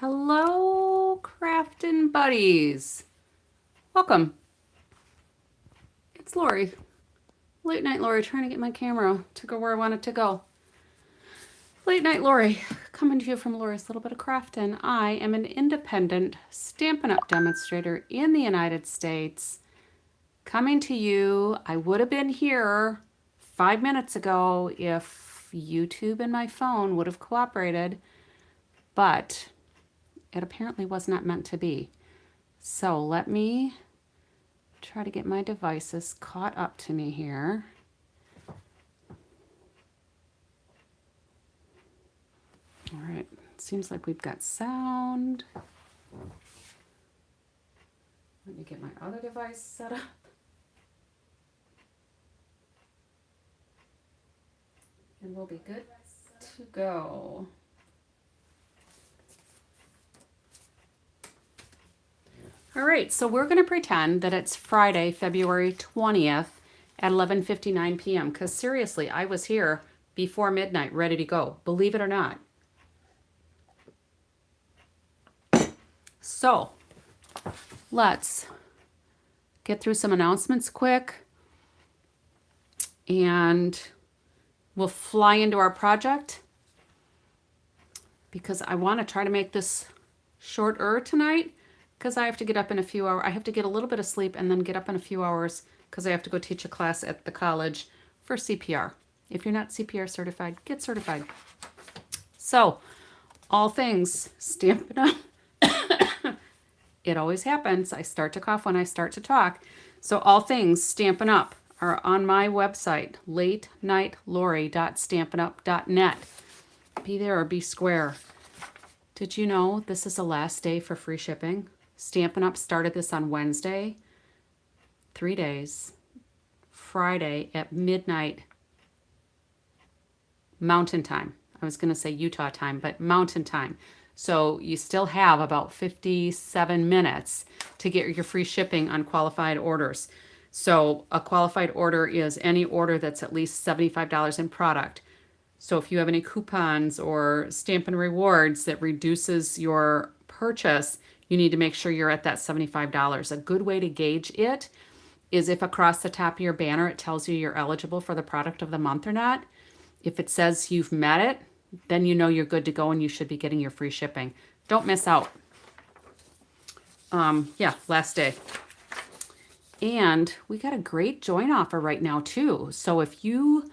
Hello, craftin' buddies. Welcome. It's Lori. Late Night Lori, trying to get my camera to go where I want it to go. Late Night Lori, coming to you from Lori's Little Bit of Craftin. I am an independent Stampin' Up! Demonstrator in the United States. Coming to you, I would have been here 5 minutes ago if YouTube and my phone would have cooperated, but it apparently was not meant to be. So let me try to get my devices caught up to me here. All right, seems like we've got sound. Let me get my other device set up. And we'll be good to go. All right, so we're going to pretend that it's Friday, February 20th at 11:59 p.m. because seriously, I was here before midnight ready to go, believe it or not. So let's get through some announcements quick and we'll fly into our project because I want to try to make this shorter tonight because I have to get up in a few hours. I have to get a little bit of sleep and then get up in a few hours because I have to go teach a class at the college for CPR. If you're not CPR certified, get certified. So, all things Stampin' Up! It always happens. I start to cough when I start to talk. So all things Stampin' Up! Are on my website, latenightlori.stampinup.net. Be there or be square. Did you know this is the last day for free shipping? Stampin' Up! Started this on Wednesday, 3 days, Friday at midnight Mountain Time. I was going to say Utah time, but Mountain Time. So you still have about 57 minutes to get your free shipping on qualified orders. So a qualified order is any order that's at least $75 in product. So if you have any coupons or Stampin' Rewards that reduces your purchase, you need to make sure you're at that $75. A good way to gauge it is if across the top of your banner it tells you you're eligible for the product of the month or not. If it says you've met it, then you know you're good to go and you should be getting your free shipping. Don't miss out. Yeah, last day. And we got a great join offer right now too. So if you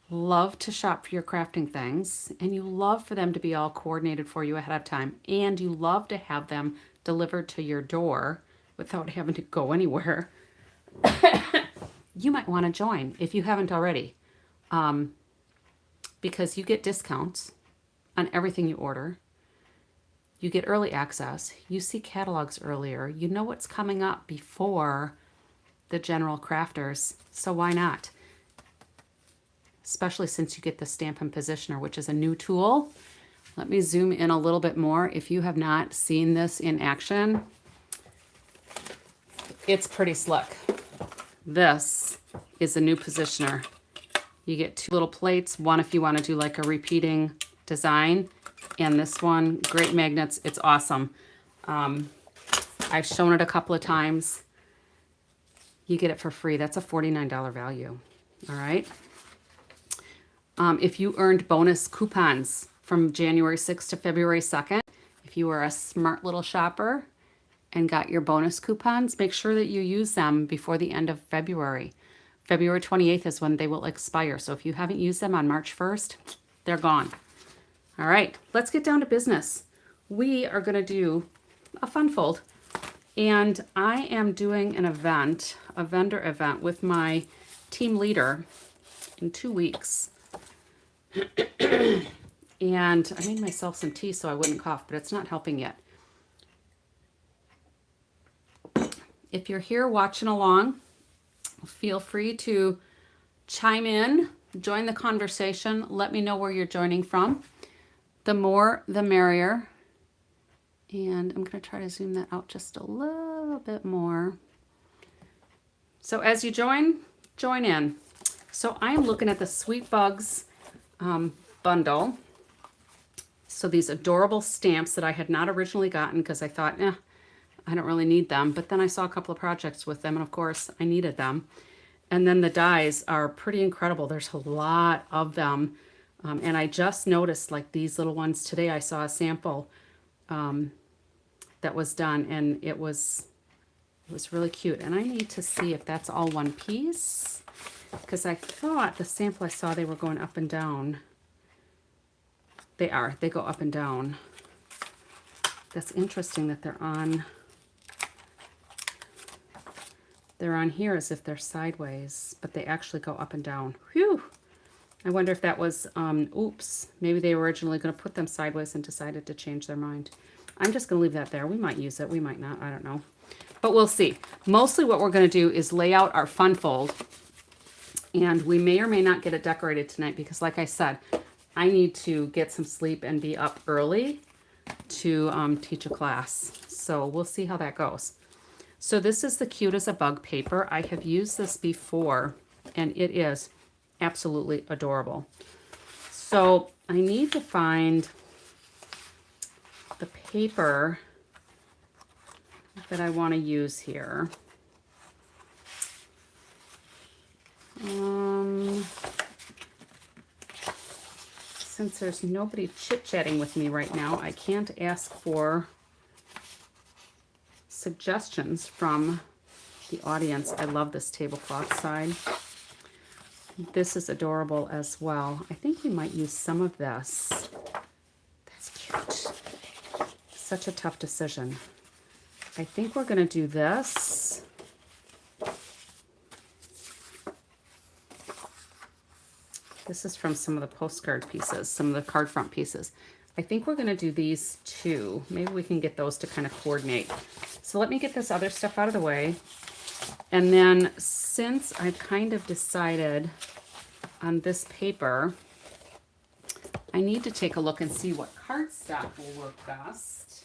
love to shop for your crafting things and you love for them to be all coordinated for you ahead of time and you love to have them delivered to your door without having to go anywhere, you might want to join if you haven't already. Because you get discounts on everything you order. You get early access. You see catalogs earlier. You know what's coming up before the general crafters. So why not? Especially since you get the Stampin' Positioner, which is a new tool. Let me zoom in a little bit more. If you have not seen this in action, it's pretty slick. This is a new positioner. You get 2 little plates, one if you want to do like a repeating design, and this one, great magnets. It's awesome. I've shown it a couple of times. You get it for free. That's a $49 value. All right. If you earned bonus coupons from January 6th to February 2nd, if you were a smart little shopper and got your bonus coupons, make sure that you use them before the end of February. February 28th is when they will expire. So if you haven't used them on March 1st, they're gone. All right, let's get down to business. We are going to do a fun fold. And I am doing an event, a vendor event with my team leader in 2 weeks. And I made myself some tea so I wouldn't cough, but it's not helping yet. If you're here watching along, feel free to chime in, join the conversation. Let me know where you're joining from. The more, the merrier. And I'm going to try to zoom that out just a little bit more. So as you join in. So I am looking at the Sweet Bugs bundle. So these adorable stamps that I had not originally gotten because I thought, I don't really need them. But then I saw a couple of projects with them, and of course I needed them. And then the dies are pretty incredible. There's a lot of them. And I just noticed like these little ones today. I saw a sample that was done, and it was really cute. And I need to see if that's all one piece, because I thought the sample I saw, they were going up and down. They are. They go up and down. That's interesting that they're on here as if they're sideways, but they actually go up and down. Whew! I wonder if that was, oops, maybe they were originally going to put them sideways and decided to change their mind. I'm just going to leave that there. We might use it. We might not. I don't know. But we'll see. Mostly what we're going to do is lay out our fun fold. And we may or may not get it decorated tonight because, like I said, I need to get some sleep and be up early to teach a class. So we'll see how that goes. So this is the Cute as a Bug paper. I have used this before, and it is absolutely adorable. So I need to find the paper that I want to use here. Since there's nobody chit-chatting with me right now, I can't ask for suggestions from the audience. I love this tablecloth side. This is adorable as well. I think we might use some of this. That's cute. Such a tough decision. I think we're going to do this. This is from some of the postcard pieces, some of the card front pieces. I think we're going to do these two. Maybe we can get those to kind of coordinate. So let me get this other stuff out of the way. And then since I've kind of decided on this paper, I need to take a look and see what cardstock will work best.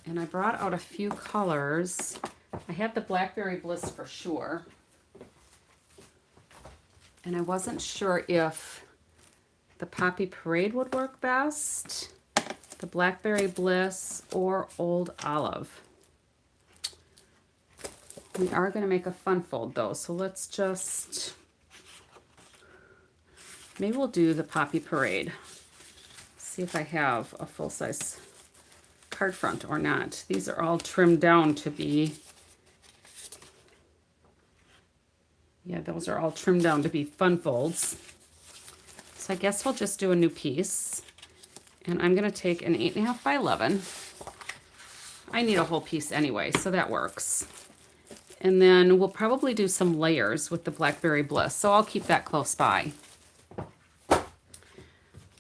And I brought out a few colors. I had the Blackberry Bliss for sure. And I wasn't sure if the Poppy Parade would work best, the Blackberry Bliss, or Old Olive. We are going to make a fun fold though, so let's just, maybe we'll do the Poppy Parade. See if I have a full-size card front or not. These are all trimmed down to be, yeah, those are all trimmed down to be fun folds. So I guess we'll just do a new piece. And I'm going to take an 8.5 by 11. I need a whole piece anyway, so that works. And then we'll probably do some layers with the Blackberry Bliss, so I'll keep that close by.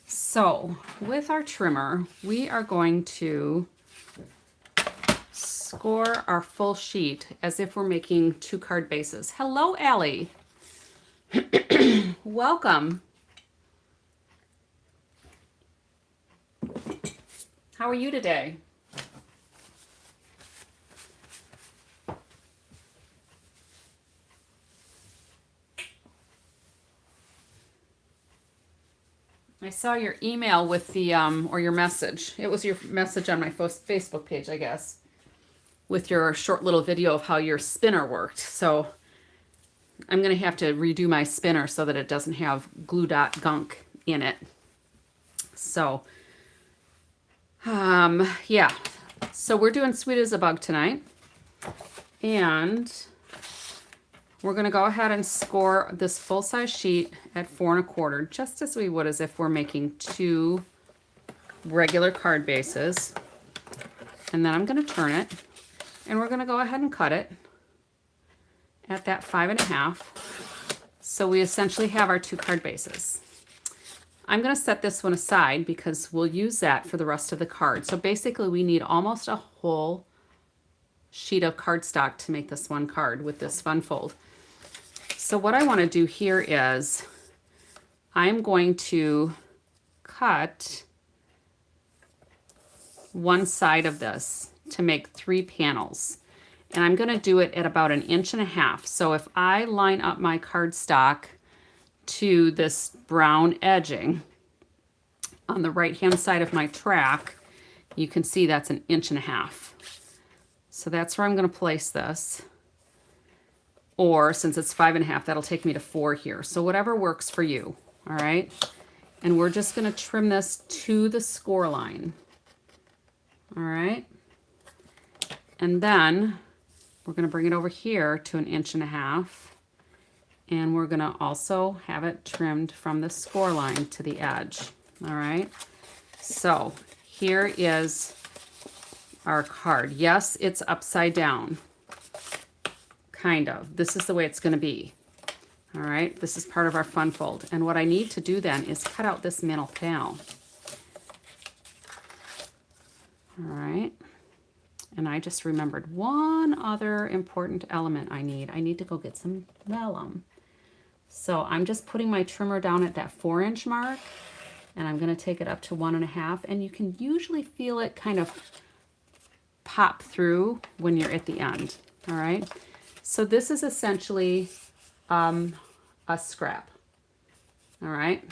So with our trimmer, we are going to score our full sheet as if we're making 2 card bases. Hello, Allie. Welcome. How are you today? I saw your email with the, or your message. It was your message on my Facebook page, I guess, with your short little video of how your spinner worked. So I'm going to have to redo my spinner so that it doesn't have glue dot gunk in it. So, yeah. So we're doing Sweet as a Bug tonight. And we're going to go ahead and score this full-size sheet at 4 1/4, just as we would as if we're making 2 regular card bases. And then I'm going to turn it, and we're going to go ahead and cut it at that 5 1/2. So we essentially have our 2 card bases. I'm going to set this one aside because we'll use that for the rest of the card. So basically we need almost a whole sheet of cardstock to make this one card with this fun fold. So what I want to do here is I'm going to cut one side of this to make 3 panels. And I'm going to do it at about 1.5 inches. So if I line up my cardstock to this brown edging on the right hand side of my track, you can see that's 1.5 inches. So that's where I'm going to place this. Or since it's 5.5, that'll take me to 4 here. So whatever works for you. All right. And we're just going to trim this to the score line. All right. And then we're going to bring it over here to 1.5 inches. And we're going to also have it trimmed from the score line to the edge. All right. So here is our card. Yes, it's upside down. Kind of. This is the way it's going to be. All right. This is part of our fun fold. And what I need to do then is cut out this middle panel. All right. And I just remembered one other important element I need. I need to go get some vellum. So I'm just putting my trimmer down at that 4-inch mark, and I'm going to take it up to 1.5. And you can usually feel it kind of pop through when you're at the end. All right. So this is essentially a scrap. All right.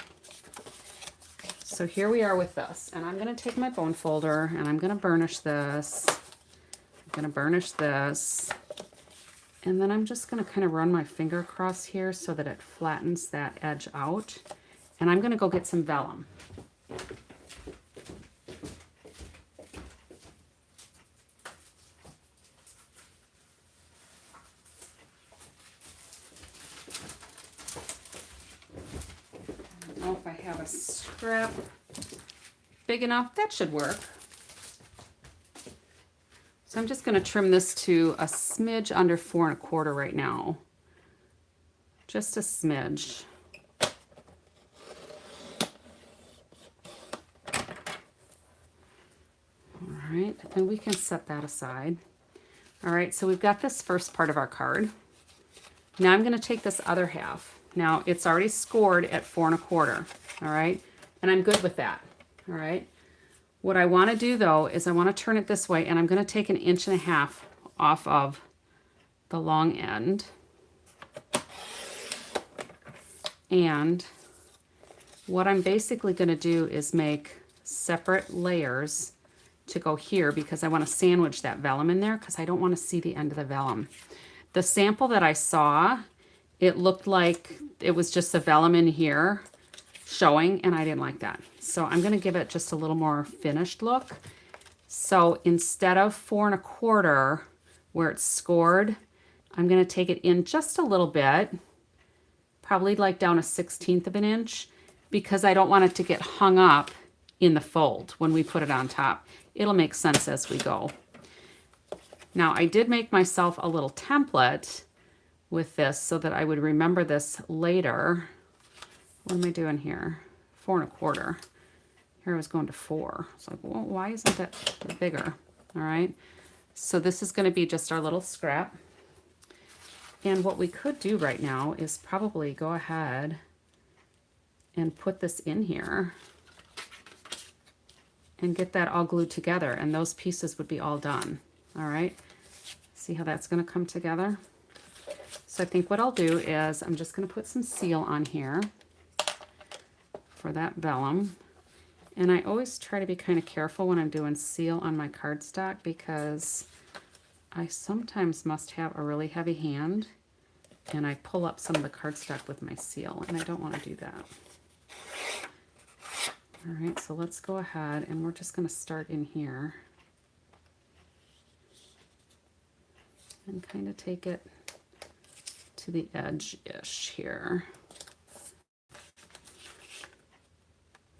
So here we are with this, and I'm going to take my bone folder and I'm going to burnish this. I'm going to burnish this, and then I'm just going to kind of run my finger across here so that it flattens that edge out. And I'm going to go get some vellum. I don't know if I have a scrap big enough. That should work. So I'm just going to trim this to a smidge under 4 1/4 right now. Just a smidge. All right, and we can set that aside. All right, so we've got this first part of our card. Now I'm going to take this other half. Now it's already scored at 4 1/4. All right, and I'm good with that. All right. What I want to do though is I want to turn it this way, and I'm going to take 1.5 inches off of the long end. And what I'm basically going to do is make separate layers to go here, because I want to sandwich that vellum in there, because I don't want to see the end of the vellum. The sample that I saw, it looked like it was just the vellum in here showing, and I didn't like that. So I'm going to give it just a little more finished look. So instead of 4 1/4 where it's scored, I'm going to take it in just a little bit, probably like down 1/16 of an inch, because I don't want it to get hung up in the fold when we put it on top. It'll make sense as we go. Now I did make myself a little template with this so that I would remember this later. What am I doing here? 4 1/4. Here I was going to 4. It's like, well, why isn't that bigger? All right. So this is going to be just our little scrap. And what we could do right now is probably go ahead and put this in here and get that all glued together, and those pieces would be all done. All right. See how that's going to come together? So I think what I'll do is I'm just going to put some seal on here for that vellum. And I always try to be kind of careful when I'm doing seal on my cardstock, because I sometimes must have a really heavy hand and I pull up some of the cardstock with my seal, and I don't want to do that. All right, so let's go ahead and we're just going to start in here and kind of take it to the edge-ish here.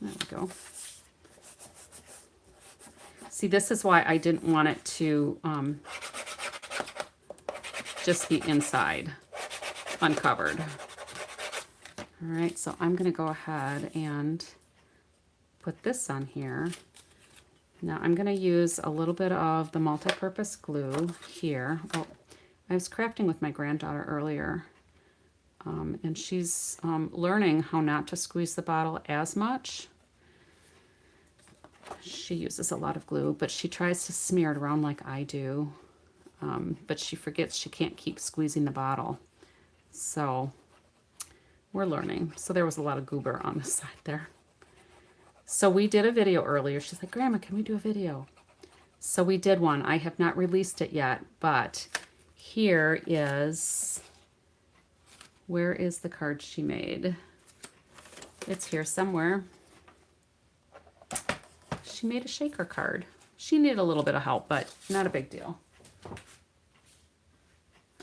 There we go. See, this is why I didn't want it to just be inside, uncovered. All right, so I'm going to go ahead and put this on here. Now I'm going to use a little bit of the multi-purpose glue here. Oh, I was crafting with my granddaughter earlier, and she's learning how not to squeeze the bottle as much. She uses a lot of glue, but she tries to smear it around like I do, but she forgets she can't keep squeezing the bottle. So We're learning. So there was a lot of goober on the side there. So we did a video earlier. She's like, Grandma, can we do a video? So we did one. I have not released it yet, but here is, where is the card she made? It's here somewhere. She made a shaker card. She needed a little bit of help, but not a big deal.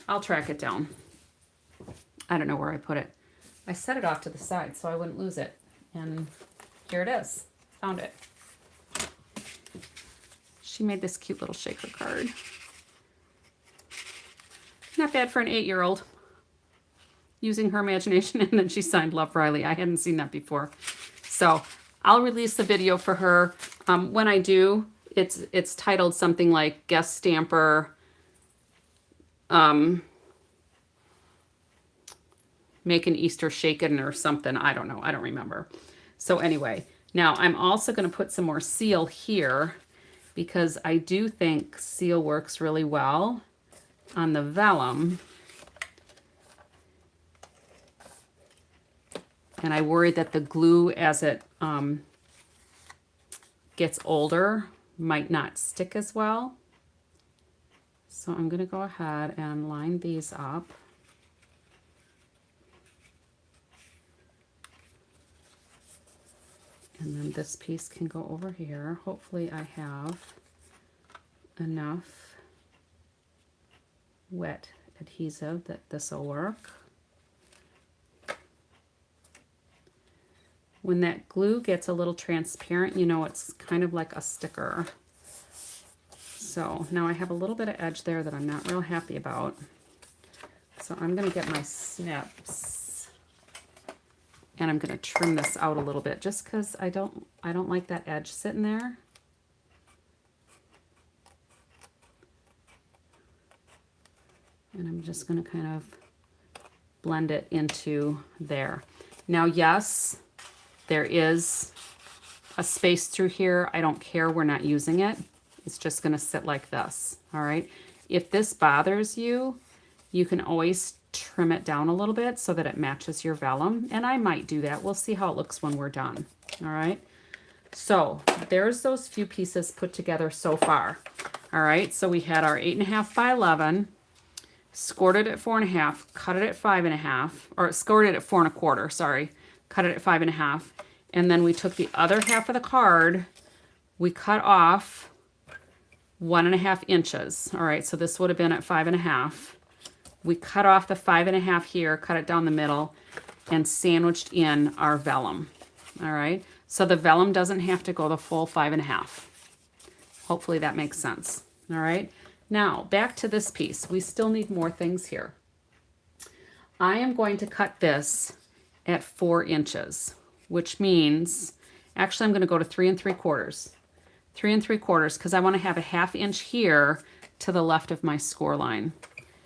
I'll track it down. I don't know where I put it. I set it off to the side so I wouldn't lose it. And here it is. Found it. She made this cute little shaker card. Not bad for an 8-year-old. Using her imagination, and then she signed Love Riley. I hadn't seen that before. So I'll release the video for her. When I do, it's titled something like Guest Stamper, Make an Easter Shaken or something. I don't know. I don't remember. So anyway, now I'm also going to put some more seal here because I do think seal works really well on the vellum. And I worry that the glue, as it gets older, might not stick as well. So I'm going to go ahead and line these up. And then this piece can go over here. Hopefully I have enough wet adhesive that this will work. When that glue gets a little transparent, you know it's kind of like a sticker. So now I have a little bit of edge there that I'm not real happy about. So I'm going to get my snips and I'm going to trim this out a little bit just because I don't like that edge sitting there. And I'm just going to kind of blend it into there. Now, yes, there is a space through here. I don't care. We're not using it. It's just going to sit like this. All right. If this bothers you, you can always trim it down a little bit so that it matches your vellum. And I might do that. We'll see how it looks when we're done. All right. So there's those few pieces put together so far. All right. So we had our 8.5 by 11, scored it at 4.5, cut it at 5.5, or scored it at 4.25. Sorry. Cut it at 5.5. And then we took the other half of the card, we cut off 1.5 inches. All right, so this would have been at 5.5. We cut off the 5.5 here, cut it down the middle, and sandwiched in our vellum. All right, so the vellum doesn't have to go the full 5.5. Hopefully that makes sense. All right, now back to this piece. We still need more things here. I am going to cut this at 4 inches, which means, actually I'm going to go to 3 3/4. 3 3/4 because I want to have a 1/2 inch here to the left of my score line.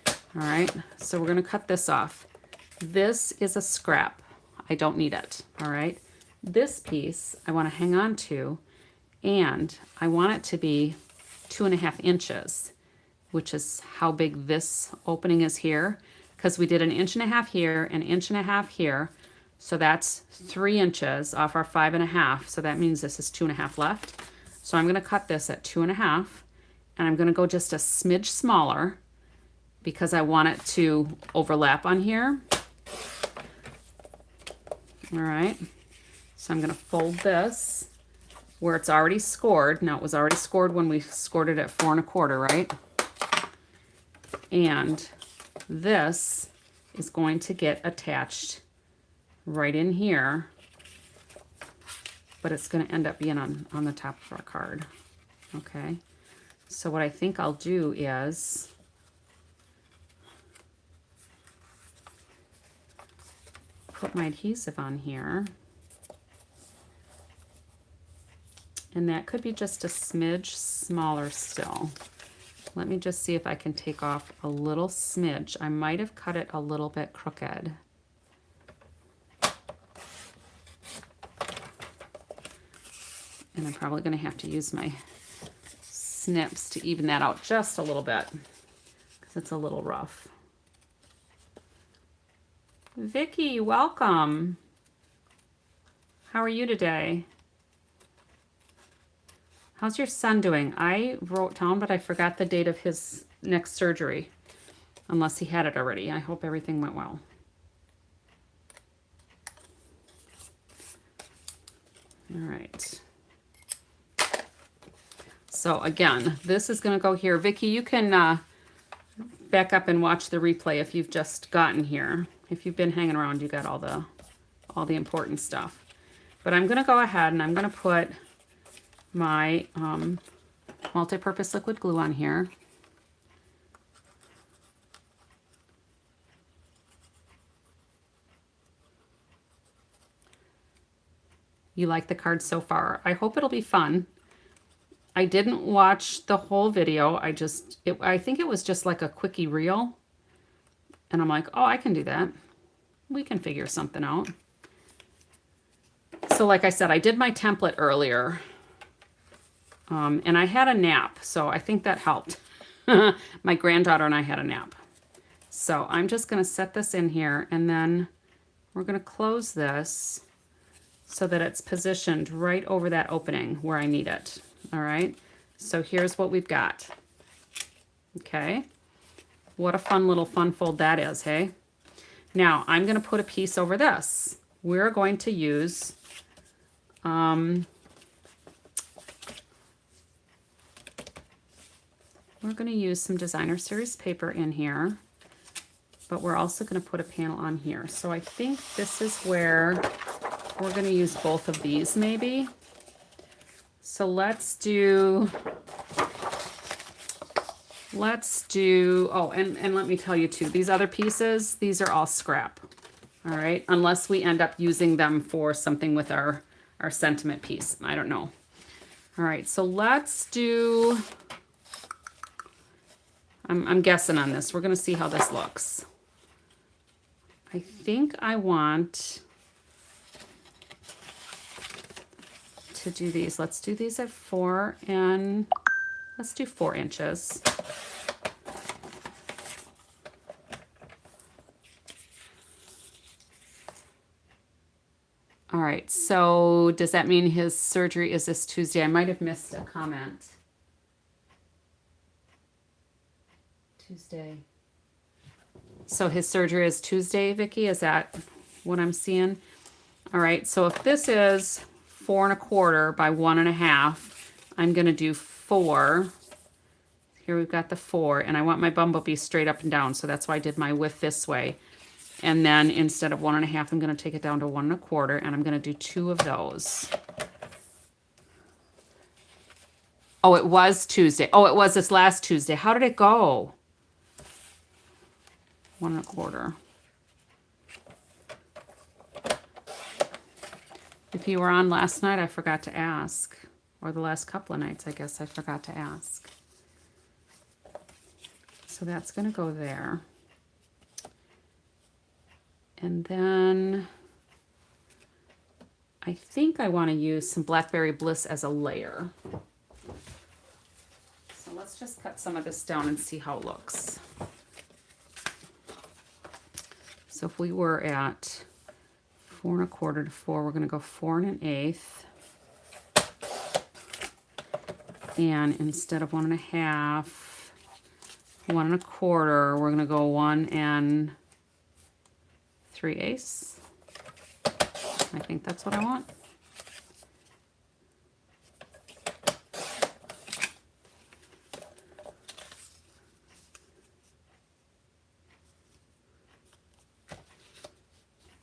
All right, so we're going to cut this off. This is a scrap. I don't need it. All right, this piece I want to hang on to, and I want it to be 2.5 inches, which is how big this opening is here, because we did 1.5 inches here, 1.5 inches here. So that's 3 inches off our 5.5. So that means this is 2.5 left. So I'm going to cut this at 2.5, and I'm going to go just a smidge smaller because I want it to overlap on here. All right. So I'm going to fold this where it's already scored. Now it was already scored when we scored it at 4.25, right? And this is going to get attached right in here, but it's going to end up being on the top of our card. Okay, so what I think I'll do is put my adhesive on here, and that could be just a smidge smaller still. Let me just see if I can take off a little smidge. I might have cut it a little bit crooked. And I'm probably going to have to use my snips to even that out just a little bit because it's a little rough. Vicky, welcome. How are you today? How's your son doing? I wrote down, but I forgot the date of his next surgery, unless he had it already. I hope everything went well. All right. So again, this is going to go here. Vicky, you can back up and watch the replay if you've just gotten here. If you've been hanging around, you got all the important stuff. But I'm going to go ahead and I'm going to put my multi-purpose liquid glue on here. You like the card so far? I hope it'll be fun. I didn't watch the whole video. I think it was just like a quickie reel. And I'm like, oh, I can do that. We can figure something out. So like I said, I did my template earlier. And I had a nap, so I think that helped. My granddaughter and I had a nap. So I'm just going to set this in here, and then we're going to close this so that it's positioned right over that opening where I need it. All right, so here's what we've got. Okay, what a fun little fun fold that is, hey? Now I'm going to put a piece over this. We're going to use some designer series paper in here, but we're also going to put a panel on here. So I think this is where we're going to use both of these maybe. So let's do, oh, and let me tell you too, these other pieces, these are all scrap. All right, unless we end up using them for something with our sentiment piece. I don't know. All right, so let's do, I'm guessing on this. We're going to see how this looks. I think I want to do these. Let's do these at 4 and let's do 4 inches. All right, so does that mean his surgery is this Tuesday? I might have missed a comment. Tuesday. So his surgery is Tuesday, Vicky? Is that what I'm seeing? All right, so if this is 4 1/4 by 1 1/2, I'm gonna do 4. Here we've got the 4, and I want my bumblebee straight up and down, so that's why I did my width this way. And then instead of 1 1/2, I'm gonna take it down to 1 1/4, and I'm gonna do 2 of those. Oh, it was Tuesday. Oh, it was this last Tuesday. How did it go? 1 1/4. If you were on last night, I forgot to ask. Or the last couple of nights, I guess I forgot to ask. So that's going to go there. And then I think I want to use some Blackberry Bliss as a layer. So let's just cut some of this down and see how it looks. So if we were at 4 1/4 to 4, we're going to go 4 1/8. And instead of 1 1/2, 1 1/4, we're going to go 1 3/8. I think that's what I want.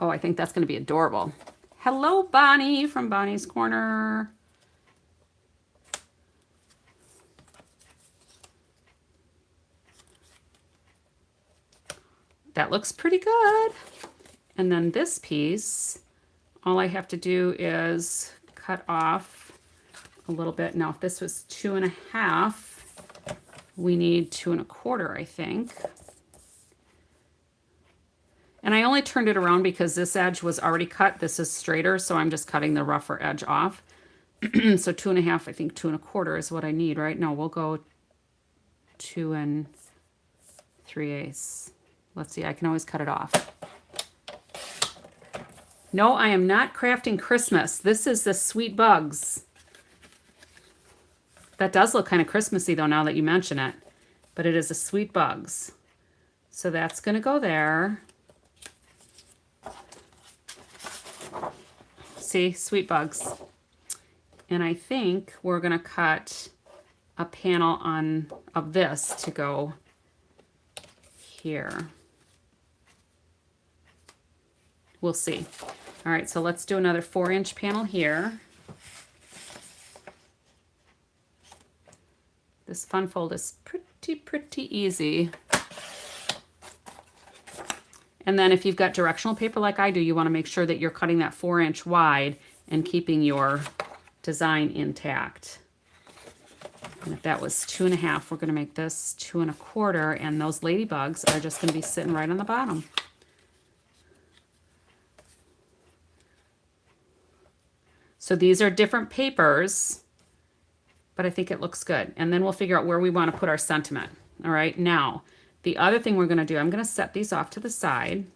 Oh, I think that's going to be adorable. Hello, Bonnie from Bonnie's Corner. That looks pretty good. And then this piece, all I have to do is cut off a little bit. Now, if this was 2 1/2, we need 2 1/4, I think. And I only turned it around because this edge was already cut. This is straighter, so I'm just cutting the rougher edge off. So 2 1/2, I think 2 1/4 is what I need, right? No, we'll go 2 3/8. Let's see, I can always cut it off. No, I am not crafting Christmas. This is the Sweet Bugs. That does look kind of Christmassy though now that you mention it. But it is a Sweet Bugs. So that's going to go there. See, Sweet Bugs. And I think we're going to cut a panel of this to go here. We'll see. All right, so let's do another 4-inch panel here. This fun fold is pretty easy. And then if you've got directional paper like I do, you want to make sure that you're cutting that 4-inch wide and keeping your design intact. And if that was 2.5, we're going to make this 2 1/4, and those ladybugs are just going to be sitting right on the bottom. So these are different papers, but I think it looks good. And then we'll figure out where we want to put our sentiment. All right, now, the other thing we're going to do, I'm going to set these off to the side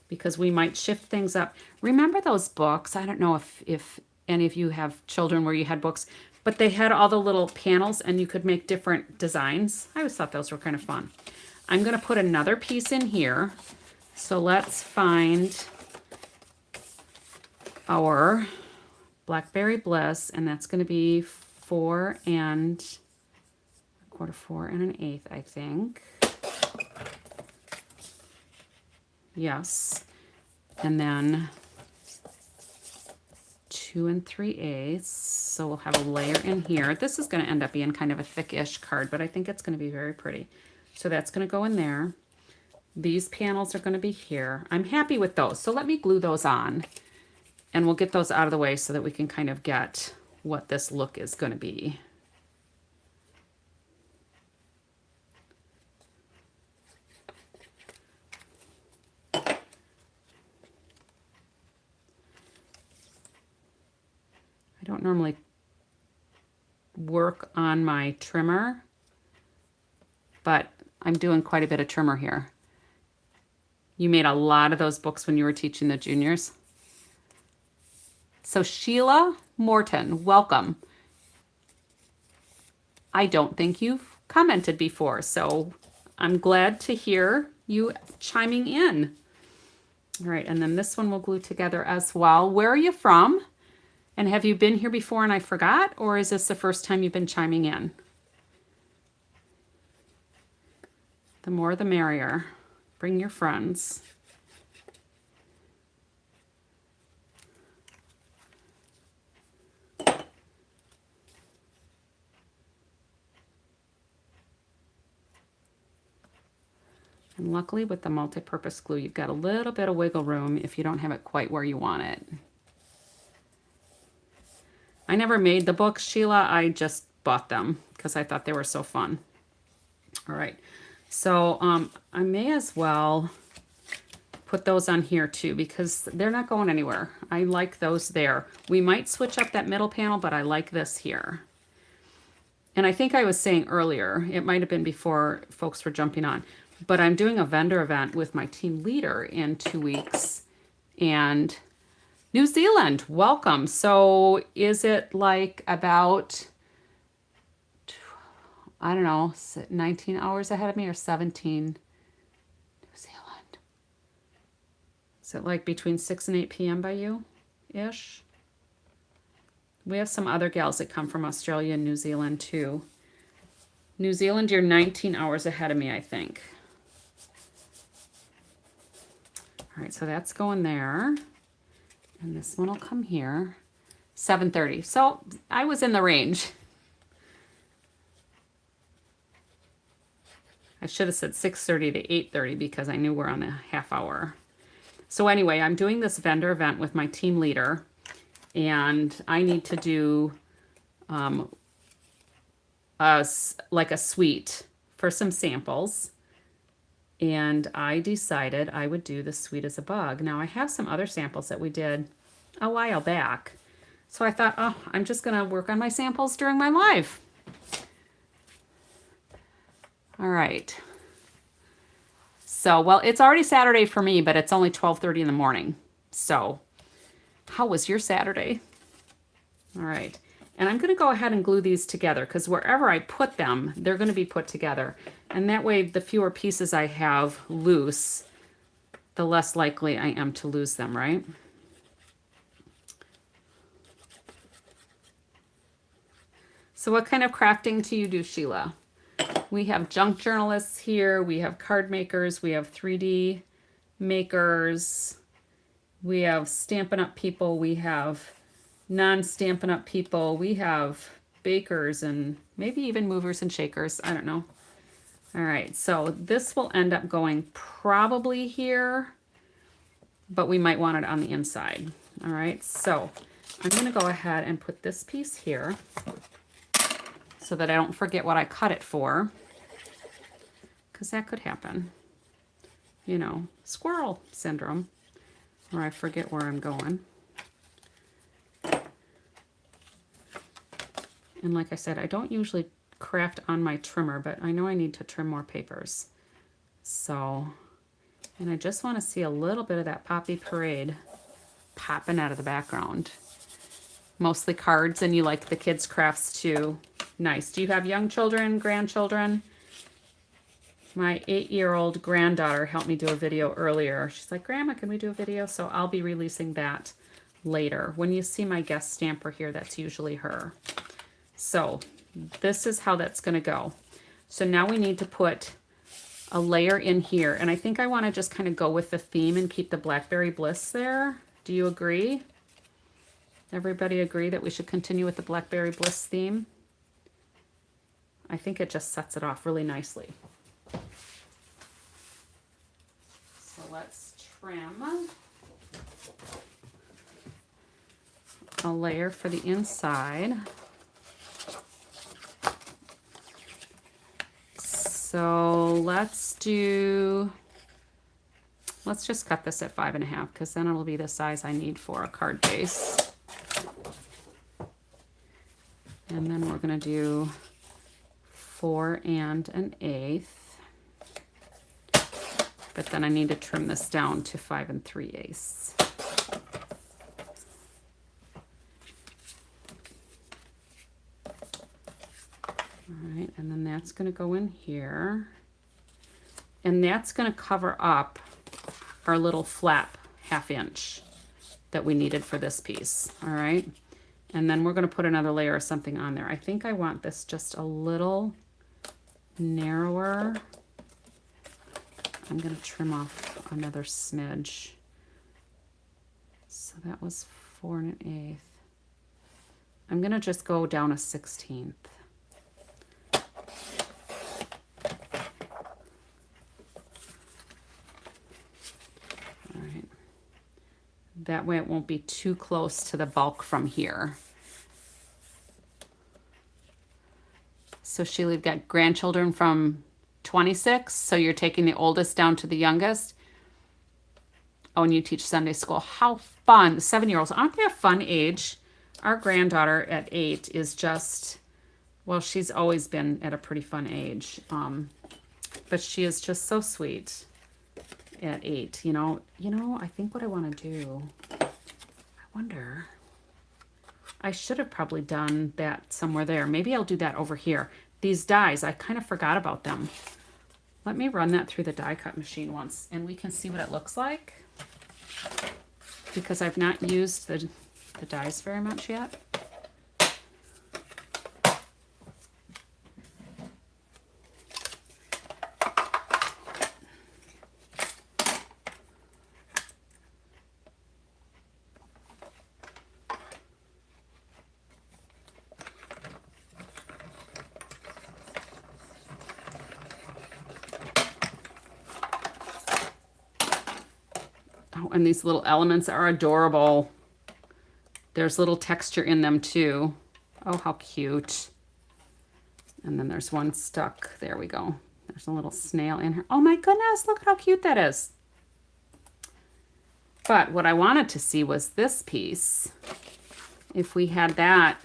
because we might shift things up. Remember those books? I don't know if any of you have children where you had books, but they had all the little panels and you could make different designs. I always thought those were kind of fun. I'm going to put another piece in here. So let's find our Blackberry Bliss, and that's going to be 4 1/4, 4 1/8, I think. Yes. And then 2 3/8. So we'll have a layer in here. This is going to end up being kind of a thickish card, but I think it's going to be very pretty. So that's going to go in there. These panels are going to be here. I'm happy with those. So let me glue those on, and we'll get those out of the way so that we can kind of get what this look is going to be. I don't normally work on my trimmer, but I'm doing quite a bit of trimmer here. You made a lot of those books when you were teaching the juniors. So Sheila Morton, welcome. I don't think you've commented before, so I'm glad to hear you chiming in. All right, and then this one we'll glue together as well. Where are you from? And have you been here before and I forgot, or is this the first time you've been chiming in? The more the merrier. Bring your friends. And luckily with the multi-purpose glue, you've got a little bit of wiggle room if you don't have it quite where you want it. I never made the books, Sheila. I just bought them because I thought they were so fun. All right. So I may as well put those on here too because they're not going anywhere. I like those there. We might switch up that middle panel, but I like this here. And I think I was saying earlier, it might have been before folks were jumping on, but I'm doing a vendor event with my team leader in 2 weeks. And New Zealand, welcome. So is it like about, I don't know, 19 hours ahead of me or 17? New Zealand. Is it like between 6 and 8 p.m. by you-ish? We have some other gals that come from Australia and New Zealand too. New Zealand, you're 19 hours ahead of me, I think. All right, so that's going there. And this one will come here. 7:30. So I was in the range. I should have said 6:30 to 8:30 because I knew we're on a half hour. So anyway, I'm doing this vendor event with my team leader, and I need to do like a suite for some samples. And I decided I would do the Sweet as a Bug. Now I have some other samples that we did a while back. So I thought, oh, I'm just going to work on my samples during my live. All right. So, well, it's already Saturday for me, but it's only 12:30 in the morning. So how was your Saturday? All right. And I'm going to go ahead and glue these together because wherever I put them, they're going to be put together. And that way, the fewer pieces I have loose, the less likely I am to lose them, right? So what kind of crafting do you do, Sheila? We have junk journalists here. We have card makers. We have 3D makers. We have Stampin' Up! People. We have non-Stampin' Up! People. We have bakers and maybe even movers and shakers. I don't know. All right, so this will end up going probably here, but we might want it on the inside. All right, so I'm going to go ahead and put this piece here so that I don't forget what I cut it for, because that could happen. You know, squirrel syndrome, where I forget where I'm going. And like I said, I don't usually craft on my trimmer, but I know I need to trim more papers. So, and I just want to see a little bit of that Poppy Parade popping out of the background. Mostly cards, and you like the kids' crafts too. Nice. Do you have young children, grandchildren? My 8-year-old granddaughter helped me do a video earlier. She's like, Grandma, can we do a video? So I'll be releasing that later. When you see my guest stamper here, that's usually her. So this is how that's going to go. So now we need to put a layer in here. And I think I want to just kind of go with the theme and keep the Blackberry Bliss there. Do you agree? Everybody agree that we should continue with the Blackberry Bliss theme? I think it just sets it off really nicely. So let's trim a layer for the inside. So let's just cut this at 5.5 because then it'll be the size I need for a card base. And then we're going to do 4 1/8. But then I need to trim this down to 5 3/8. All right, and then that's going to go in here. And that's going to cover up our little flap 1/2 inch that we needed for this piece. All right. And then we're going to put another layer of something on there. I think I want this just a little narrower. I'm going to trim off another smidge. So that was 4 1/8. I'm going to just go down a 1/16. All right. That way it won't be too close to the bulk from here. So Sheila, you've got grandchildren from 26, so you're taking the oldest down to the youngest. Oh, and you teach Sunday school. How fun. The 7-year-olds, aren't they a fun age? Our granddaughter at 8 is just, well, she's always been at a pretty fun age. But she is just so sweet at 8. You know, I think what I want to do, I wonder, I should have probably done that somewhere there. Maybe I'll do that over here. These dies, I kind of forgot about them. Let me run that through the die cut machine once and we can see what it looks like, because I've not used the dies very much yet. Oh, and these little elements are adorable. There's little texture in them too. Oh, how cute. And then there's one stuck. There we go. There's a little snail in her. Oh my goodness, look at how cute that is. But what I wanted to see was this piece. If we had that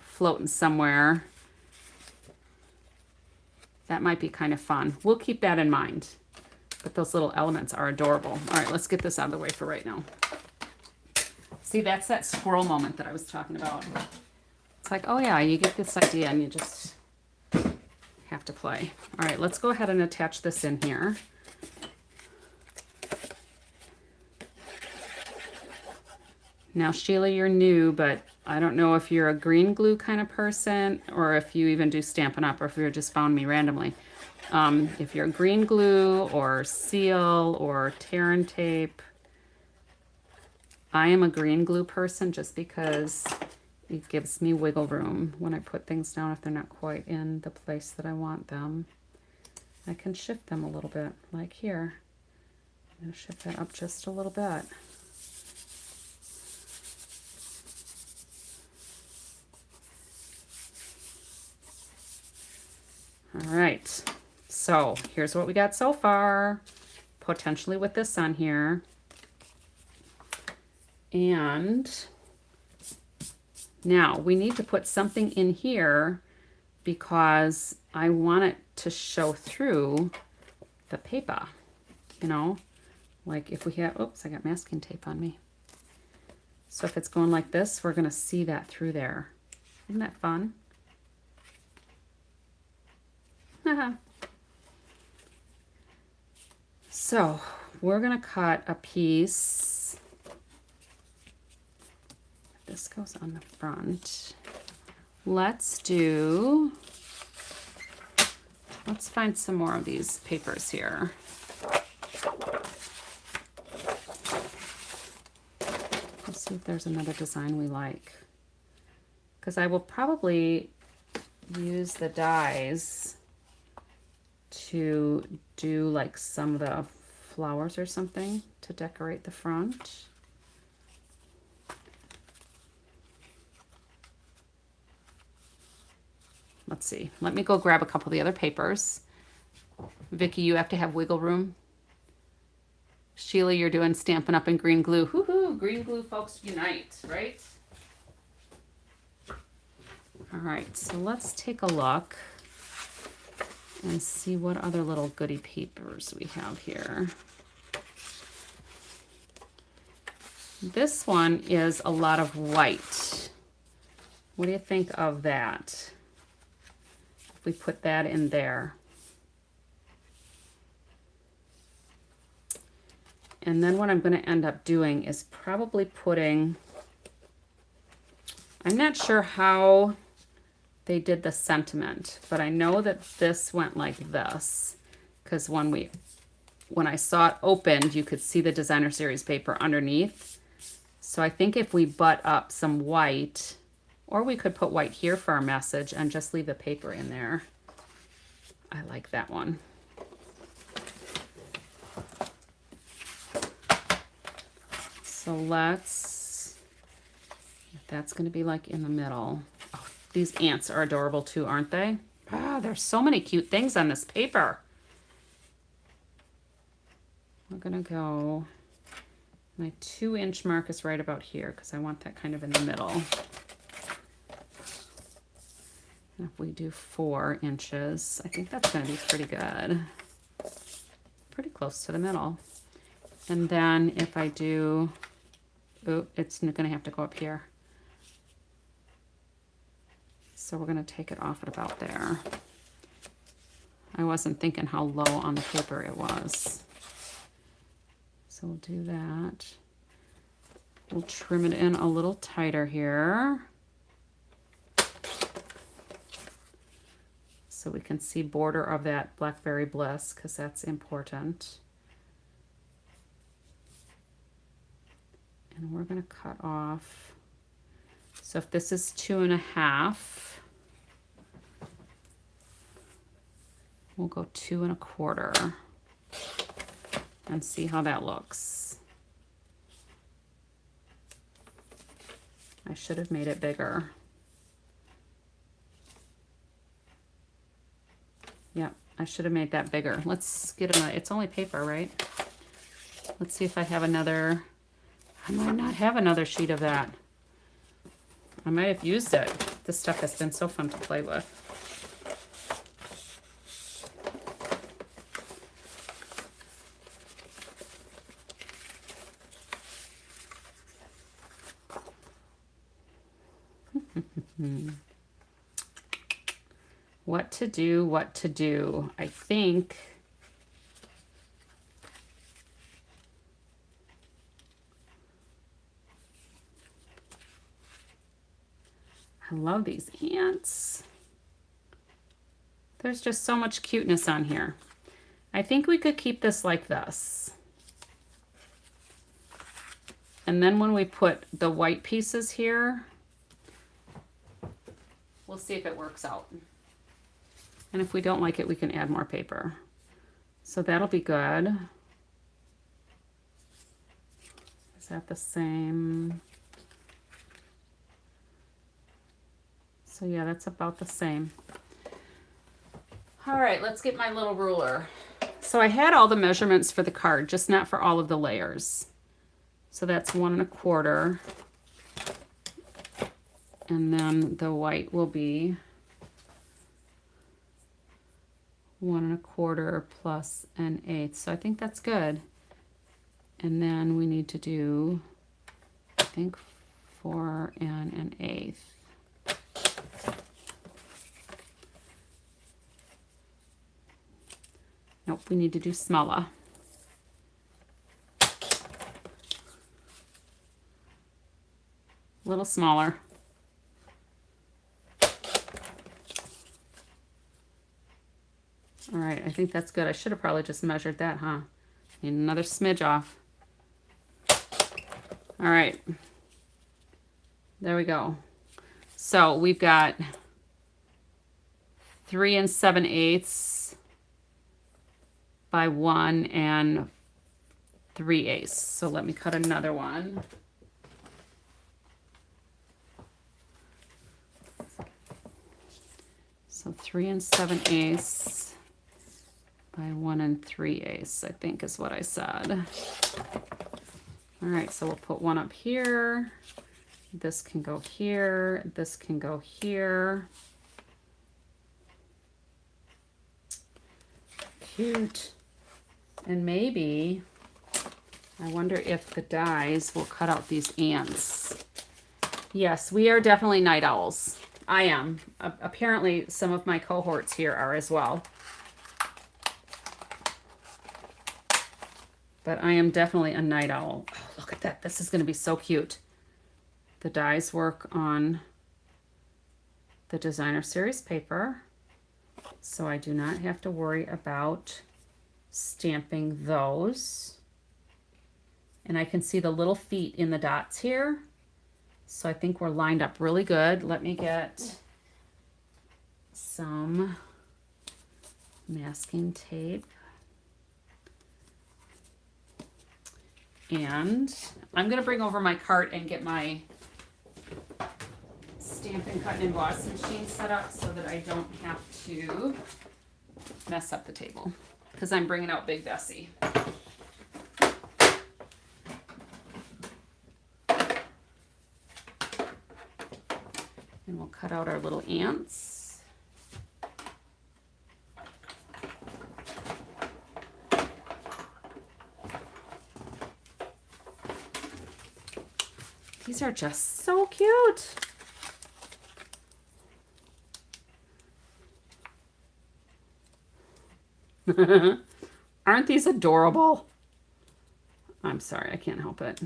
floating somewhere, that might be kind of fun. We'll keep that in mind. But those little elements are adorable. All right, let's get this out of the way for right now. See, that's that squirrel moment that I was talking about. It's like, oh yeah, you get this idea and you just have to play. All right, let's go ahead and attach this in here. Now, Sheila, you're new, but I don't know if you're a green glue kind of person or if you even do Stampin' Up! Or if you just found me randomly. If you're green glue or seal or tear and tape, I am a green glue person just because it gives me wiggle room when I put things down if they're not quite in the place that I want them. I can shift them a little bit, like here. I'm going to shift that up just a little bit. All right, so here's what we got so far, potentially with this on here. And now we need to put something in here because I want it to show through the paper, you know, like if we have, oops, I got masking tape on me. So if it's going like this, we're going to see that through there. Isn't that fun? So we're going to cut a piece. This goes on the front. Let's find some more of these papers here. Let's see if there's another design we like. Because I will probably use the dies to do like some of the flowers or something to decorate the front. Let's see. Let me go grab a couple of the other papers. Vicki, you have to have wiggle room. Sheila, you're doing Stampin' Up! In green glue. Woohoo! Green glue folks unite, right? All right, so let's take a look and see what other little goodie papers we have here. This one is a lot of white. What do you think of that? If we put that in there. And then what I'm going to end up doing is probably putting, I'm not sure how they did the sentiment, but I know that this went like this, because when I saw it opened, you could see the designer series paper underneath. So I think if we butt up some white, or we could put white here for our message and just leave the paper in there. I like that one. So that's going to be like in the middle. Oh, these ants are adorable too, aren't they? Ah, there's so many cute things on this paper. We're going to go, my 2-inch mark is right about here because I want that kind of in the middle. And if we do 4 inches, I think that's going to be pretty good. Pretty close to the middle. And then if I do, oh, it's going to have to go up here. So we're going to take it off at about there. I wasn't thinking how low on the paper it was. So we'll do that. We'll trim it in a little tighter here. So we can see border of that Blackberry Bliss, because that's important. And we're going to cut off. So if this is 2.5, we'll go 2 1/4 and see how that looks. I should have made it bigger. Yep, I should have made that bigger. Let's get it's only paper, right? Let's see if I have another. I might not have another sheet of that. I might have used it. This stuff has been so fun to play with. What to do, what to do. I think I love these ants. There's just so much cuteness on here. I think we could keep this like this. And then when we put the white pieces here, we'll see if it works out. And if we don't like it, we can add more paper. So that'll be good. Is that the same? So yeah, that's about the same. All right, let's get my little ruler. So I had all the measurements for the card, just not for all of the layers. So that's 1 1/4. And then the white will be 1 1/4 plus 1/8. So I think that's good. And then we need to do, I think, 4 1/8. Nope, we need to do smaller. A little smaller. All right, I think that's good. I should have probably just measured that, huh? Need another smidge off. All right. There we go. So we've got 3 7/8 by 1 3/8. So let me cut another one. So 3 7/8 by 1 3/8, I think is what I said. All right, so we'll put one up here. This can go here. This can go here. Cute. And maybe, I wonder if the dies will cut out these ants. Yes, we are definitely night owls. I am. Apparently, some of my cohorts here are as well. But I am definitely a night owl. Oh, look at that. This is going to be so cute. The dies work on the designer series paper, so I do not have to worry about stamping those. And I can see the little feet in the dots here. So I think we're lined up really good. Let me get some masking tape. And I'm going to bring over my cart and get my Stampin' Cut and Emboss machine set up so that I don't have to mess up the table, because I'm bringing out Big Bessie. And we'll cut out our little ants. These are just so cute. Aren't these adorable? I'm sorry, I can't help it.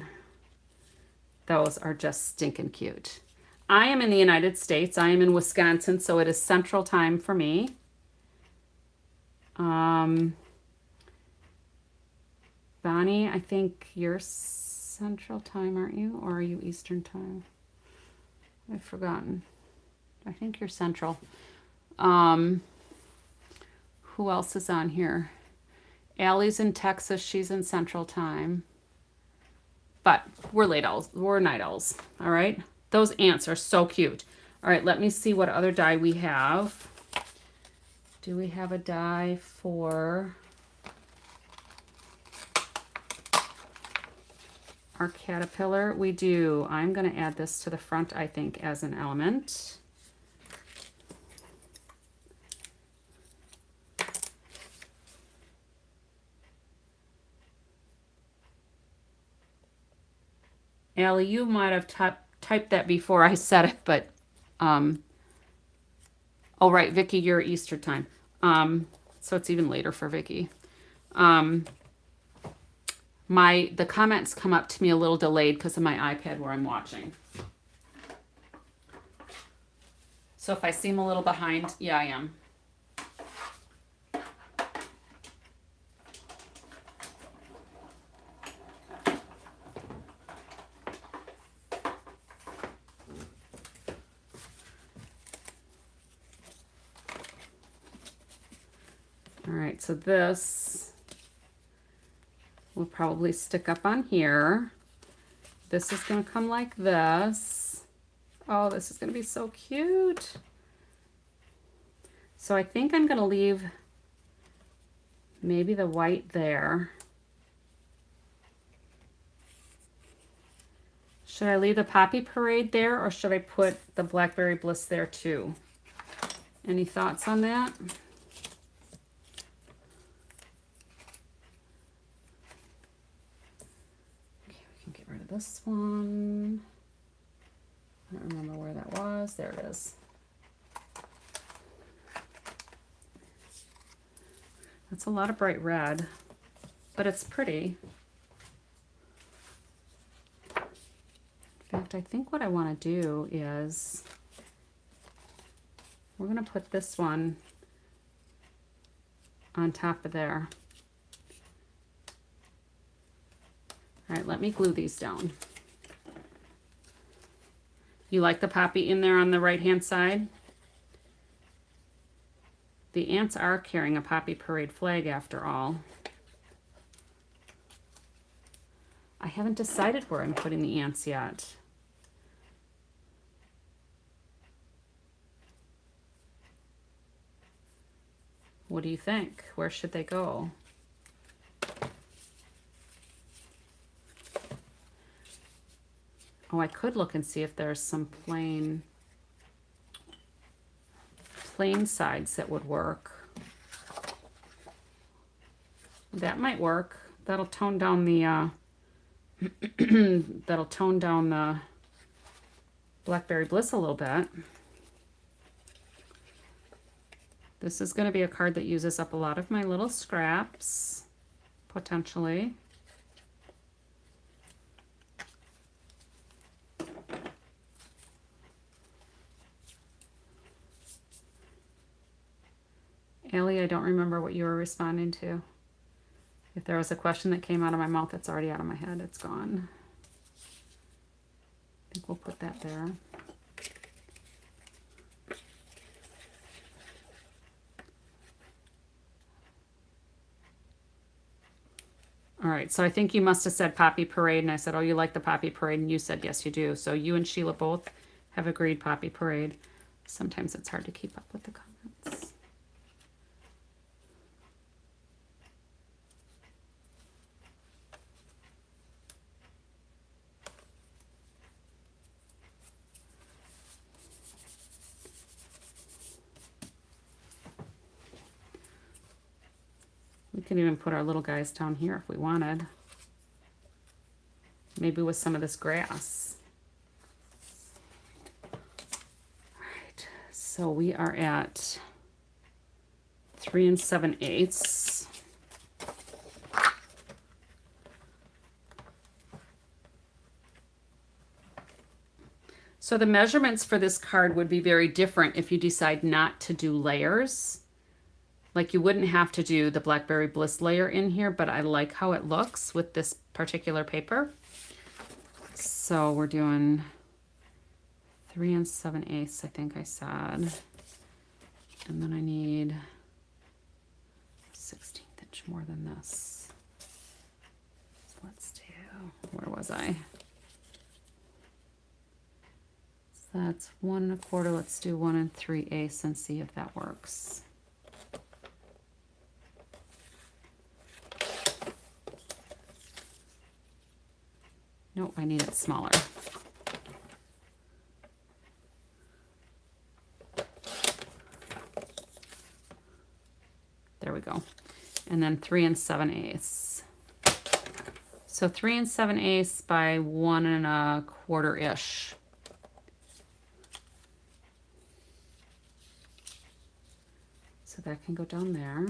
Those are just stinking cute. I am in the United States. I am in Wisconsin, so it is Central Time for me. Bonnie, I think you're Central Time, aren't you? Or are you Eastern Time? I've forgotten. I think you're Central. Who else is on here? Allie's in Texas. She's in Central Time. But we're late owls. We're night owls. All right. Those ants are so cute. All right. Let me see what other die we have. Do we have a die for our caterpillar? We do. I'm going to add this to the front, I think, as an element. Allie, you might have typed that before I said it, but Oh, right, Vicky, you're Easter time. So it's even later for Vicky. The comments come up to me a little delayed because of my iPad where I'm watching. So if I seem a little behind, yeah, I am. All right, so this will probably stick up on here. This is going to come like this. Oh, this is going to be so cute. So I think I'm going to leave maybe the white there. Should I leave the Poppy Parade there, or should I put the Blackberry Bliss there too? Any thoughts on that? Okay, we can get rid of this one. I don't remember where that was. There it is. That's a lot of bright red, but it's pretty. In fact, I think what I want to do is we're going to put this one on top of there. All right, let me glue these down. You like the poppy in there on the right-hand side? The ants are carrying a Poppy Parade flag after all. I haven't decided where I'm putting the ants yet. What do you think? Where should they go? Oh, I could look and see if there's some plain sides that would work. That might work. That'll tone down the that'll tone down the Blackberry Bliss a little bit. This is going to be a card that uses up a lot of my little scraps, potentially. Allie, I don't remember what you were responding to. If there was a question that came out of my mouth, it's already out of my head. It's gone. I think we'll put that there. All right, so I think you must have said Poppy Parade, and I said, oh, you like the Poppy Parade, and you said, yes, you do. So you and Sheila both have agreed Poppy Parade. Sometimes it's hard to keep up with the comments. We can even put our little guys down here if we wanted. Maybe with some of this grass. All right, so we are at 3 7/8. So the measurements for this card would be very different if you decide not to do layers. Like you wouldn't have to do the Blackberry Bliss layer in here, but I like how it looks with this particular paper. So we're doing 3 7/8, I think I said. And then I need 1/16 inch more than this. So let's do, where was I? So that's 1 1/4. Let's do 1 3/8 and see if that works. Nope, I need it smaller. There we go. And then 3 7/8. So 3 7/8 by 1 1/4-ish. So that can go down there.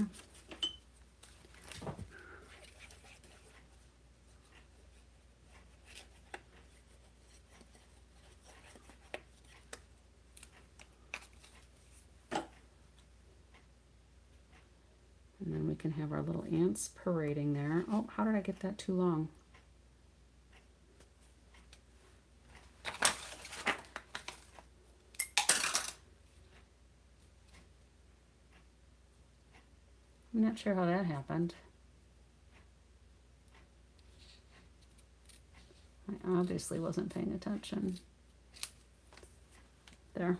And then we can have our little ants parading there. Oh, how did I get that too long? I'm not sure how that happened. I obviously wasn't paying attention. There.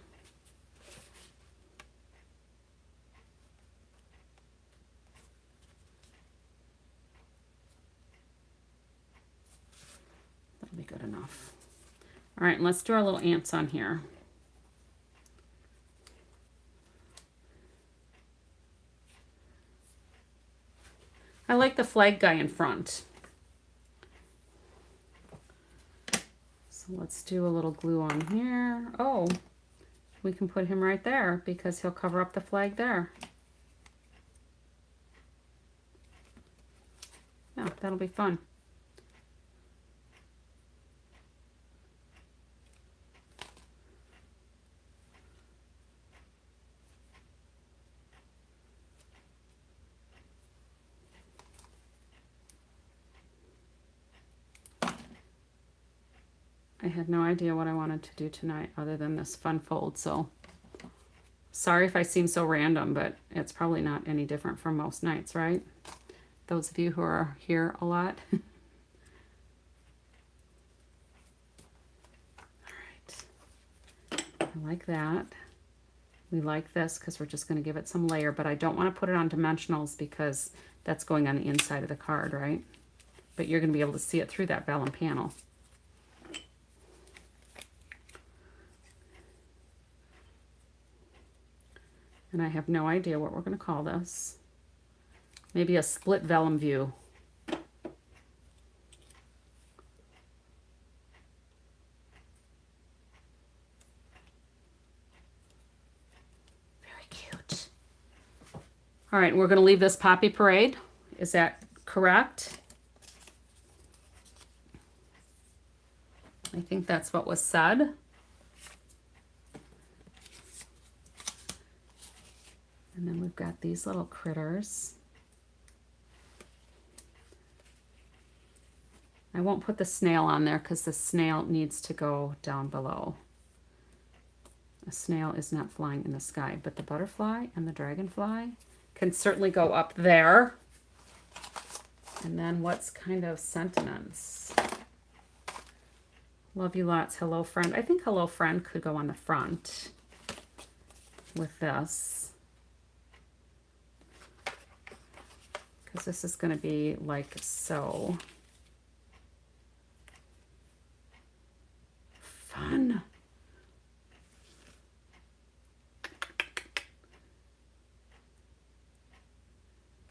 That'll be good enough. All right, let's do our little ants on here. I like the flag guy in front. So let's do a little glue on here. Oh, we can put him right there because he'll cover up the flag there. Yeah, that'll be fun. I had no idea what I wanted to do tonight other than this fun fold, so sorry if I seem so random, but it's probably not any different from most nights, right? Those of you who are here a lot. All right. I like that. We like this because we're just going to give it some layer, but I don't want to put it on dimensionals because that's going on the inside of the card, right? But you're going to be able to see it through that vellum panel. And I have no idea what we're going to call this. Maybe a split vellum view. Very cute. All right, we're going to leave this poppy parade. Is that correct? I think that's what was said. And then we've got these little critters. I won't put the snail on there because the snail needs to go down below. A snail is not flying in the sky, but the butterfly and the dragonfly can certainly go up there. And then what's kind of sentiments? Love you lots, hello friend. I think hello friend could go on the front with this. Because this is going to be like so. Fun.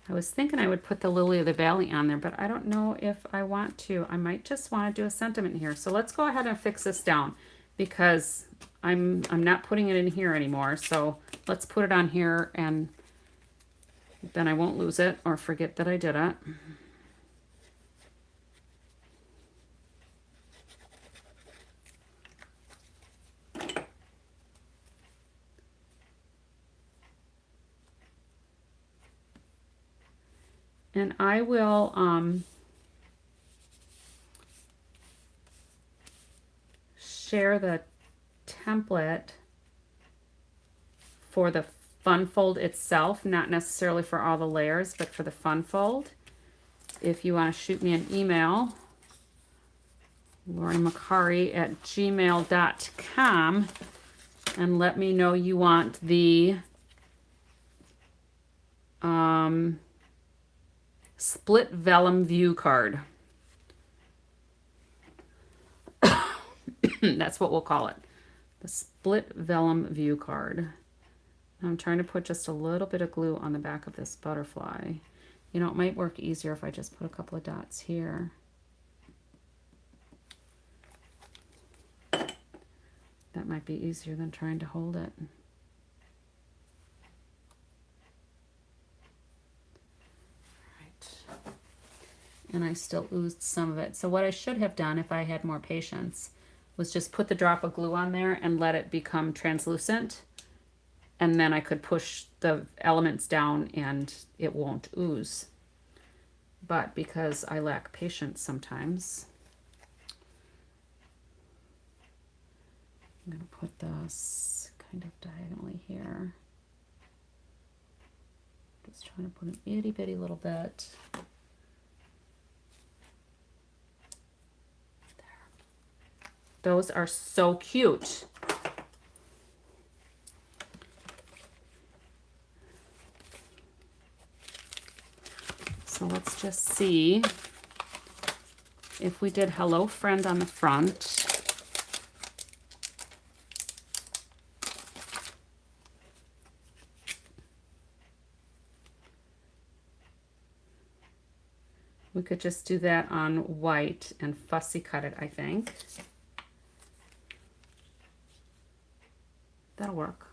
I was thinking I would put the Lily of the Valley on there, but I don't know if I want to. I might just want to do a sentiment here. So let's go ahead and fix this down because I'm not putting it in here anymore. So let's put it on here and then I won't lose it or forget that I did it. And I will share the template for the fun fold itself, not necessarily for all the layers, but for the fun fold. If you want to shoot me an email, laurenmacari@gmail.com, and let me know you want the split vellum view card. That's what we'll call it. The split vellum view card. I'm trying to put just a little bit of glue on the back of this butterfly. You know, it might work easier if I just put a couple of dots here. That might be easier than trying to hold it. and I still oozed some of it. So what I should have done if I had more patience was just put the drop of glue on there and let it become translucent, and then I could push the elements down and it won't ooze. But because I lack patience sometimes, I'm going to put this kind of diagonally here. Just trying to put an itty bitty little bit. Those are so cute. So let's just see if we did Hello Friend on the front. We could just do that on white and fussy cut it, I think. That'll work.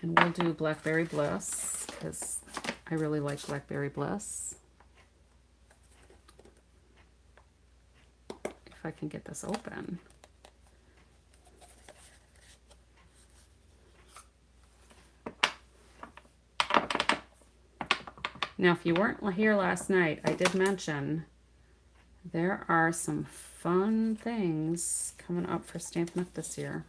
And we'll do Blackberry Bliss because I really like Blackberry Bliss. If I can get this open. Now, if you weren't here last night, I did mention there are some fun things coming up for Stampin' Up! This year.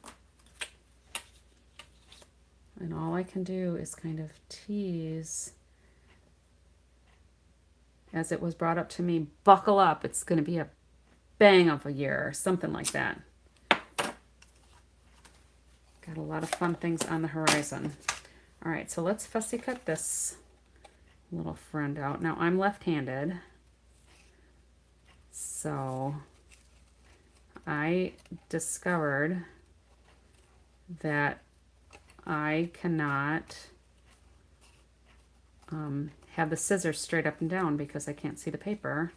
And all I can do is kind of tease, as it was brought up to me, buckle up. It's going to be a bang of a year, or something like that. Got a lot of fun things on the horizon. All right, so let's fussy cut this little friend out. Now, I'm left-handed, so I discovered that I cannot have the scissors straight up and down because I can't see the paper,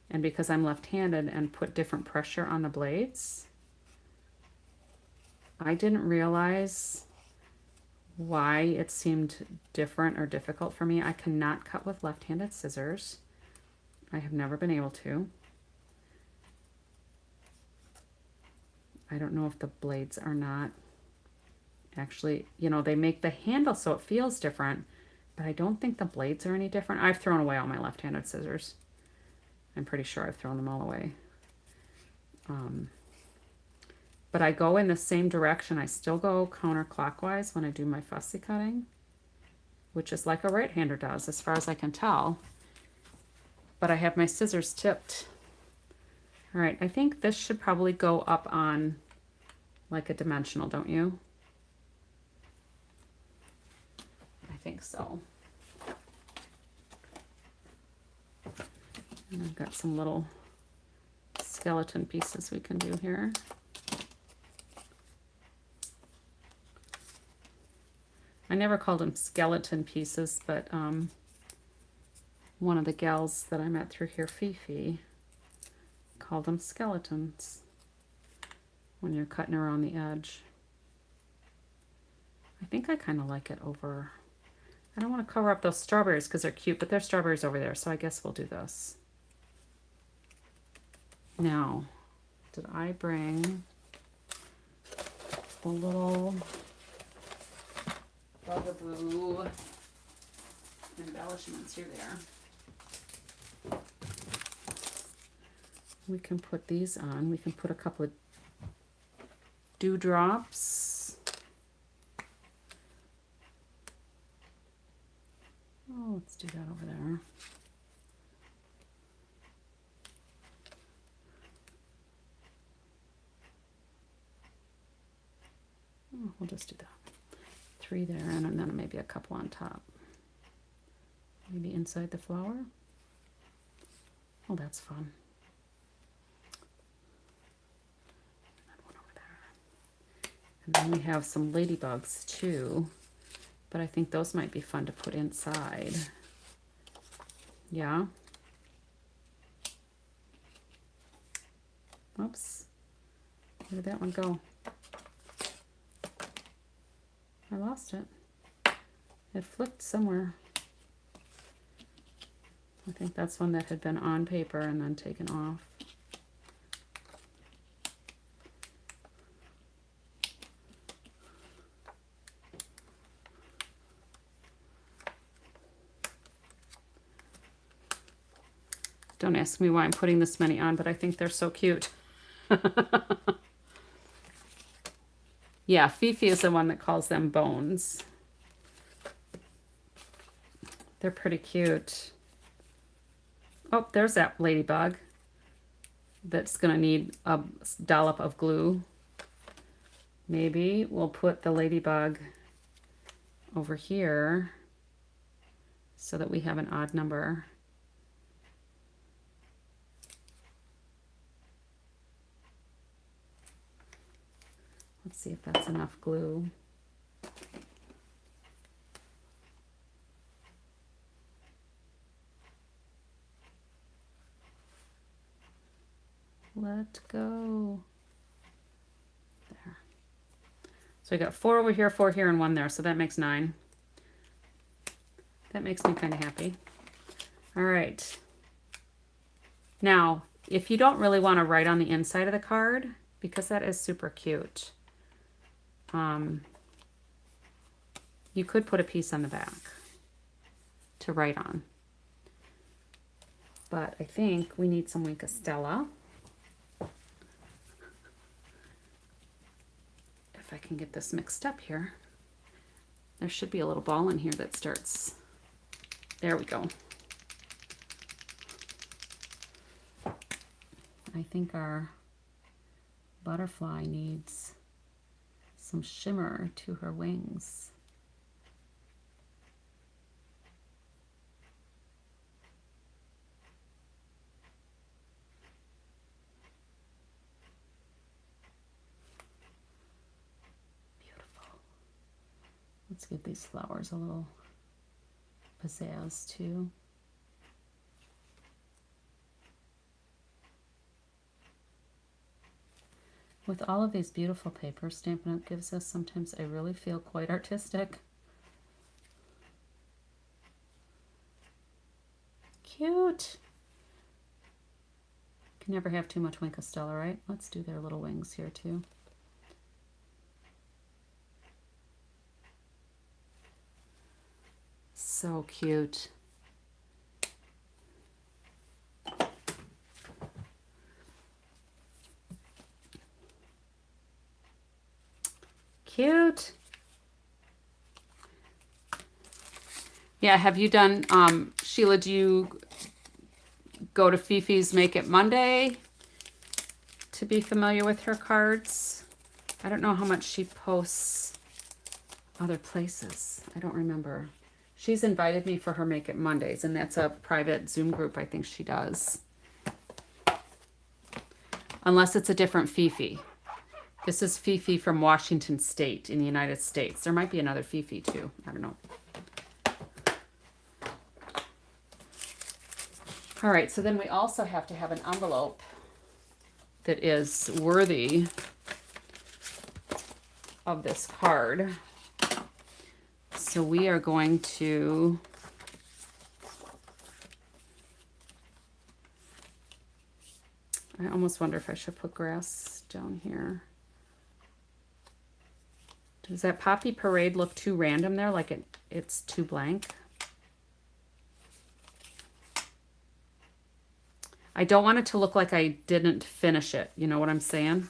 and because I'm left-handed and put different pressure on the blades. I didn't realize why it seemed different or difficult for me. I cannot cut with left-handed scissors. I have never been able to. I don't know if the blades are not actually, you know, they make the handle so it feels different, but I don't think the blades are any different. I've thrown away all my left-handed scissors. I'm pretty sure I've thrown them all away. But I go in the same direction. I still go counterclockwise when I do my fussy cutting, which is like a right-hander does, as far as I can tell. But I have my scissors tipped. All right, I think this should probably go up on like a dimensional, don't you? I think so. And I've got some little skeleton pieces we can do here. I never called them skeleton pieces, but one of the gals that I met through here, Fifi, called them skeletons when you're cutting around the edge. I think I kind of like it over. I don't want to cover up those strawberries because they're cute, but there's strawberries over there, so I guess we'll do this. Now, did I bring the little bugaboo embellishments? Here they are. We can put these on. We can put a couple of dewdrops. Oh, let's do that over there. Oh, we'll just do that. 3 there, and then maybe a couple on top. Maybe inside the flower. Oh, that's fun. And one over there. And then we have some ladybugs too, but I think those might be fun to put inside. Yeah. Oops. Where did that one go? I lost it. It flipped somewhere. I think that's one that had been on paper and then taken off. Don't ask me why I'm putting this many on, but I think they're so cute. Yeah, Fifi is the one that calls them bones. They're pretty cute. Oh, there's that ladybug that's going to need a dollop of glue. Maybe we'll put the ladybug over here so that we have an odd number. Let's see if that's enough glue. Let go. There. So we got 4 over here, 4 here, and 1 there. So that makes 9. That makes me kind of happy. All right. Now, if you don't really want to write on the inside of the card, because that is super cute, you could put a piece on the back to write on. But I think we need some Wink of Stella. If I can get this mixed up here. There should be a little ball in here that starts. There we go. I think our butterfly needs some shimmer to her wings. Beautiful. Let's give these flowers a little pizzazz too. With all of these beautiful papers Stampin' Up! Gives us, sometimes I really feel quite artistic. Cute! Can never have too much Wink of Stella, right? Let's do their little wings here too. So cute. Cute. Yeah, have you done, Sheila, do you go to Fifi's Make It Monday to be familiar with her cards? I don't know how much she posts other places. I don't remember. She's invited me for her Make It Mondays, and that's a private Zoom group I think she does. Unless it's a different Fifi. This is Fifi from Washington State in the United States. There might be another Fifi too. I don't know. All right, so then we also have to have an envelope that is worthy of this card. So we are going to I almost wonder if I should put grass down here. Does that Poppy Parade look too random there? Like it's too blank? I don't want it to look like I didn't finish it. You know what I'm saying?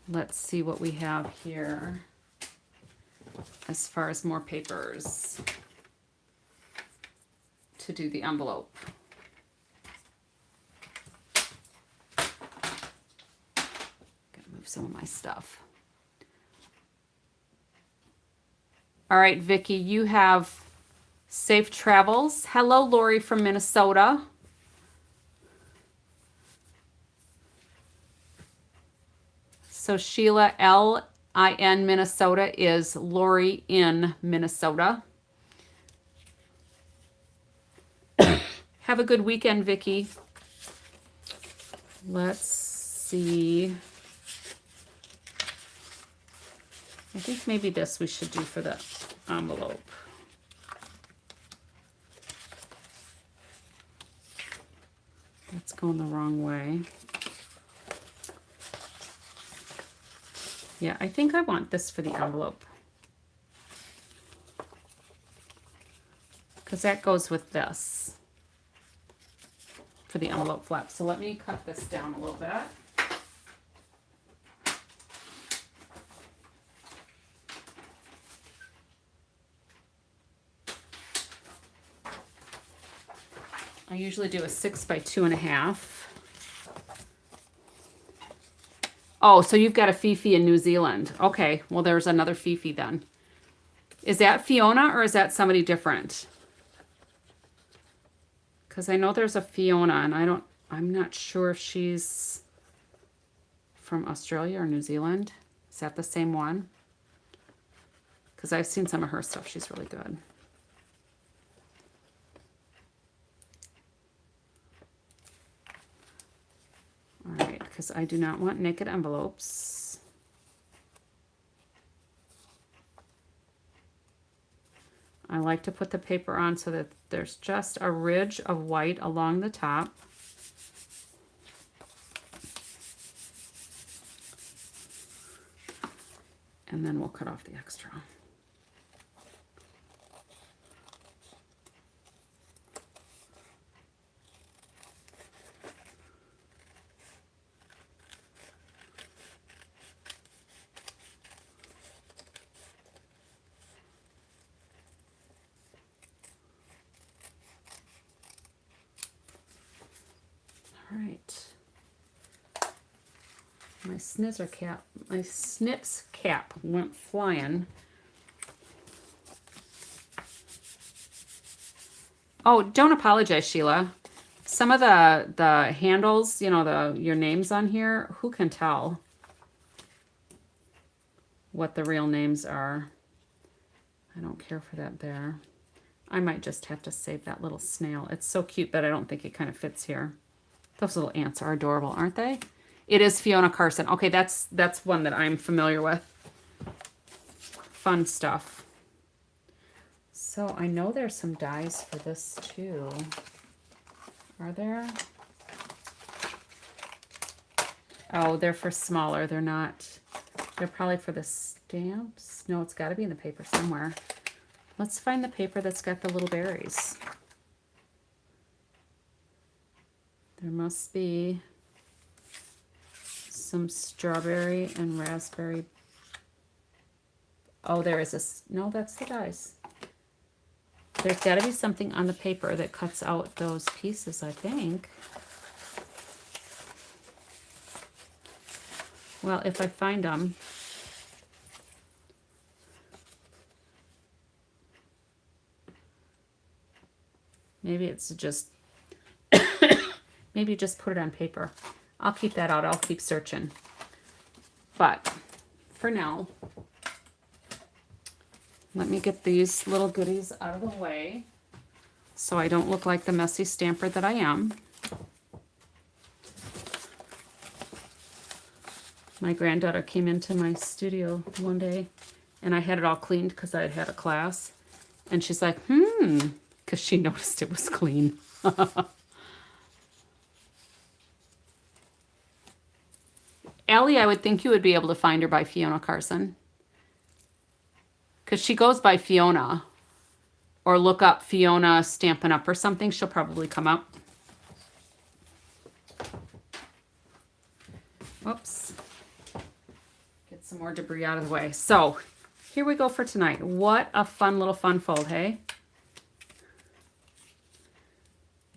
Let's see what we have here as far as more papers to do the envelope. Some of my stuff. All right, Vicki, you have safe travels. Hello, Lori from Minnesota. So Sheila L-I-N Minnesota is Lori in Minnesota. Have a good weekend, Vicki. Let's see. I think maybe this we should do for the envelope. going the wrong way. Yeah, I think I want this for the envelope. Because that goes with this for the envelope flap. So let me cut this down a little bit. I usually do a 6 by 2.5. Oh, so you've got a Fifi in New Zealand. Okay, well there's another Fifi then. Is that Fiona or is that somebody different? Because I know there's a Fiona and I'm not sure if she's from Australia or New Zealand. Is that the same one? Because I've seen some of her stuff. She's really good. All right, because I do not want naked envelopes. I like to put the paper on so that there's just a ridge of white along the top. And then we'll cut off the extra. All right. My snips cap went flying. Oh, don't apologize, Sheila. Some of the handles, you know, your names on here, who can tell what the real names are? I don't care for that there. I might just have to save that little snail. It's so cute, but I don't think it kind of fits here. Those little ants are adorable, aren't they? It is Fiona Carson. Okay, that's one that I'm familiar with. Fun stuff. So I know there's some dies for this too. Are there? Oh, they're for smaller. They're not. They're probably for the stamps. No, it's got to be in the paper somewhere. Let's find the paper that's got the little berries. There must be some strawberry and raspberry. Oh, there is this. No, that's the dies. There's got to be something on the paper that cuts out those pieces, I think. Well, if I find them. Maybe it's just, maybe just put it on paper. I'll keep that out. I'll keep searching. But for now, let me get these little goodies out of the way so I don't look like the messy stamper that I am. My granddaughter came into my studio one day and I had it all cleaned because I had had a class. And she's like, because she noticed it was clean. Allie, I would think you would be able to find her by Fiona Carson. Because she goes by Fiona. Or look up Fiona Stampin' Up! Or something. She'll probably come up. Oops. Get some more debris out of the way. So, here we go for tonight. What a fun little fun fold, hey?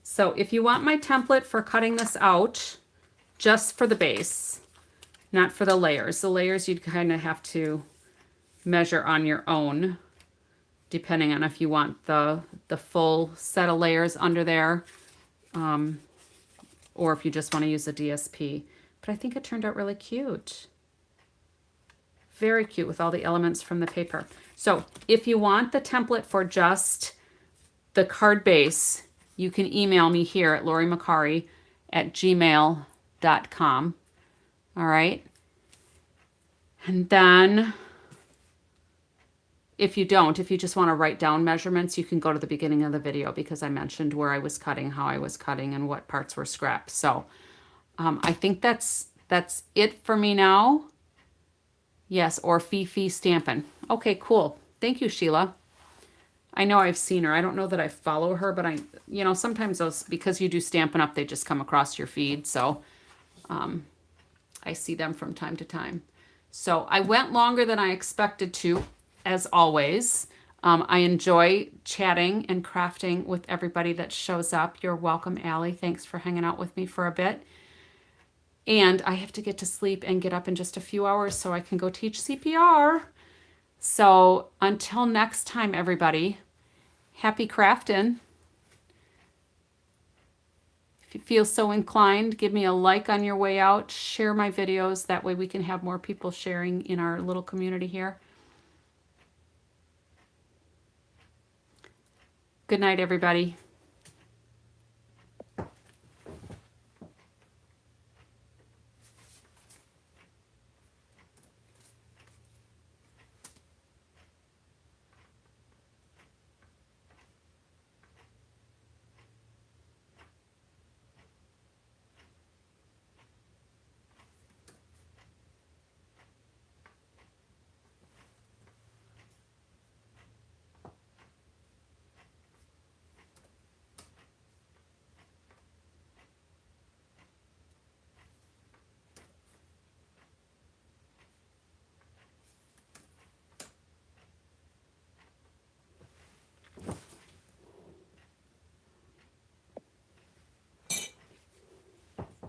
So, if you want my template for cutting this out, just for the base, not for the layers. The layers you'd kind of have to measure on your own, depending on if you want the full set of layers under there, or if you just want to use a DSP. But I think it turned out really cute. Very cute with all the elements from the paper. So if you want the template for just the card base, you can email me here at laurimacari@gmail.com. All right. And then if you don't, if you just want to write down measurements, you can go to the beginning of the video because I mentioned where I was cutting, how I was cutting, and what parts were scrapped. So I think that's it for me now. Yes, or Fifi Stampin'. Okay, cool. Thank you, Sheila. I know I've seen her. I don't know that I follow her, but sometimes those, because you do Stampin' Up, they just come across your feed. So I see them from time to time. So I went longer than I expected to, as always. I enjoy chatting and crafting with everybody that shows up. You're welcome, Allie. Thanks for hanging out with me for a bit. And I have to get to sleep and get up in just a few hours so I can go teach CPR. So until next time, everybody, happy crafting. If you feel so inclined, give me a like on your way out. Share my videos. That way we can have more people sharing in our little community here. Good night, everybody.